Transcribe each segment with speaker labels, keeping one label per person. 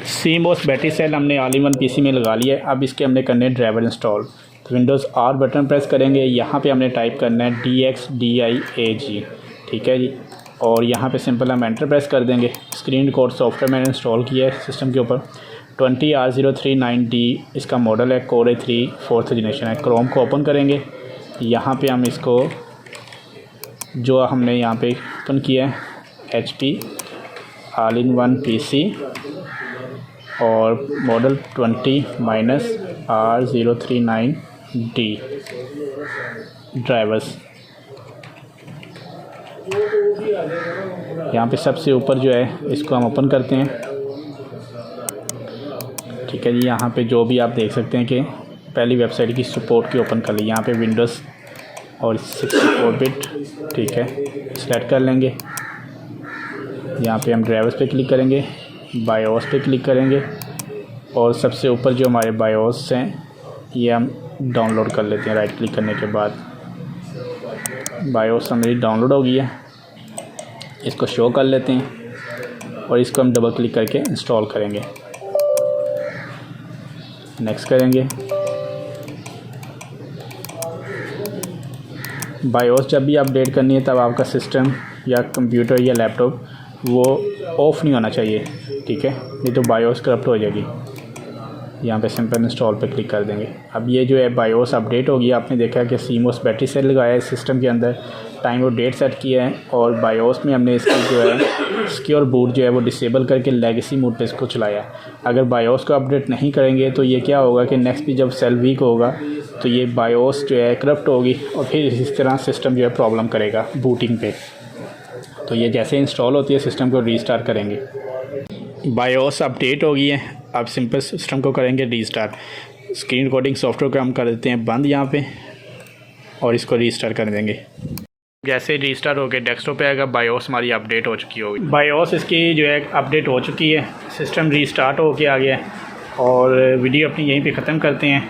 Speaker 1: CMOS battery cell हमने all in one PC में लगा लिया है। अब इसके हमने करने हैं ड्राइवर इंस्टॉल। तो विंडोज़ R बटन प्रेस करेंगे, यहाँ पे हमने टाइप करना है DXDIAG, ठीक है जी। और यहाँ पे सिंपल हम एंटर प्रेस कर देंगे। स्क्रीन रिकॉर्ड सॉफ्टवेयर मैंने इंस्टॉल किया है सिस्टम के ऊपर। 20R039D इसका मॉडल है, Core i3 4th जनरेशन है। क्रोम को ओपन करेंगे, यहाँ पे हम इसको जो हमने यहाँ पे ओपन किया है HP all in one PC और मॉडल 20-R039D ड्राइवर्स। यहाँ पे सबसे ऊपर जो है इसको हम ओपन करते हैं, ठीक है जी। यहाँ पे जो भी आप देख सकते हैं कि पहली वेबसाइट की सपोर्ट की ओपन कर ली। यहाँ पे विंडोज़ और 64 बिट, ठीक है, सेलेक्ट कर लेंगे। यहाँ पे हम ड्राइवर्स पे क्लिक करेंगे, बायोस पे क्लिक करेंगे और सबसे ऊपर जो हमारे बायोस हैं ये हम डाउनलोड कर लेते हैं। राइट क्लिक करने के बाद बायोस हमारी डाउनलोड हो गई है, इसको शो कर लेते हैं और इसको हम डबल क्लिक करके इंस्टॉल करेंगे। नेक्स्ट करेंगे। बायोस जब भी अपडेट करनी है तब आपका सिस्टम या कंप्यूटर या लैपटॉप वो ऑफ़ नहीं होना चाहिए, ठीक है, नहीं तो बायोस करप्ट हो जाएगी। यहाँ पे सिंपल इंस्टॉल पे क्लिक कर देंगे। अब ये जो है बायोस अपडेट हो गया। आपने देखा कि CMOS बैटरी सेल लगाया है सिस्टम के अंदर, टाइम और डेट सेट किया है और बायोस में हमने इसकी जो है सिक्योर बूट जो है वो डिसेबल करके लेगेसी मोड पे इसको चलाया है। अगर बायोस को अपडेट नहीं करेंगे तो ये क्या होगा कि नेक्स्ट भी जब सेल वीक होगा तो ये बायोस जो है करप्ट होगी और फिर इस तरह सिस्टम जो है प्रॉब्लम करेगा बूटिंग पे। तो ये जैसे इंस्टॉल होती है सिस्टम को रीस्टार्ट करेंगे। बायोस अपडेट हो गई है, अब सिंपल सिस्टम को करेंगे रीस्टार्ट। स्क्रीन रिकॉर्डिंग सॉफ्टवेयर को हम कर देते हैं बंद यहाँ पे और इसको रीस्टार्ट कर देंगे। जैसे रीस्टार्ट होकर डेस्कटॉप पे आएगा, बायोस हमारी अपडेट हो चुकी होगी। बायोस इसकी जो है अपडेट हो चुकी है, सिस्टम रीस्टार्ट होके आ गया है और वीडियो अपनी यहीं पे ख़त्म करते हैं।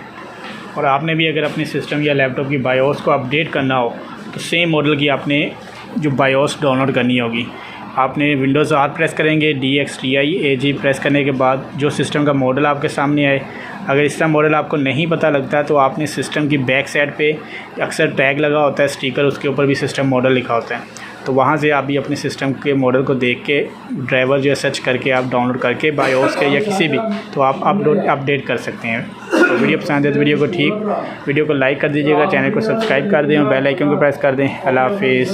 Speaker 1: और आपने भी अगर अपने सिस्टम या लैपटॉप की बायोस को अपडेट करना हो तो सेम मॉडल की आपने जो बायोस डाउनलोड करनी होगी। आपने विंडोज़ R प्रेस करेंगे, DXDIAG प्रेस करने के बाद जो सिस्टम का मॉडल आपके सामने आए। अगर इसका मॉडल आपको नहीं पता लगता तो आपने सिस्टम की बैक साइड पे अक्सर टैग लगा होता है स्टिकर, उसके ऊपर भी सिस्टम मॉडल लिखा होता है, तो वहाँ से आप भी अपने सिस्टम के मॉडल को देख के ड्राइवर जो है सर्च करके आप डाउनलोड करके बायोस के या किसी भी तो आप अपडेट कर सकते हैं। तो वीडियो पसंद है तो वीडियो को लाइक कर दीजिएगा, चैनल को सब्सक्राइब कर दें और बेल आइकन को प्रेस कर दें। अल्लाह हाफिज़।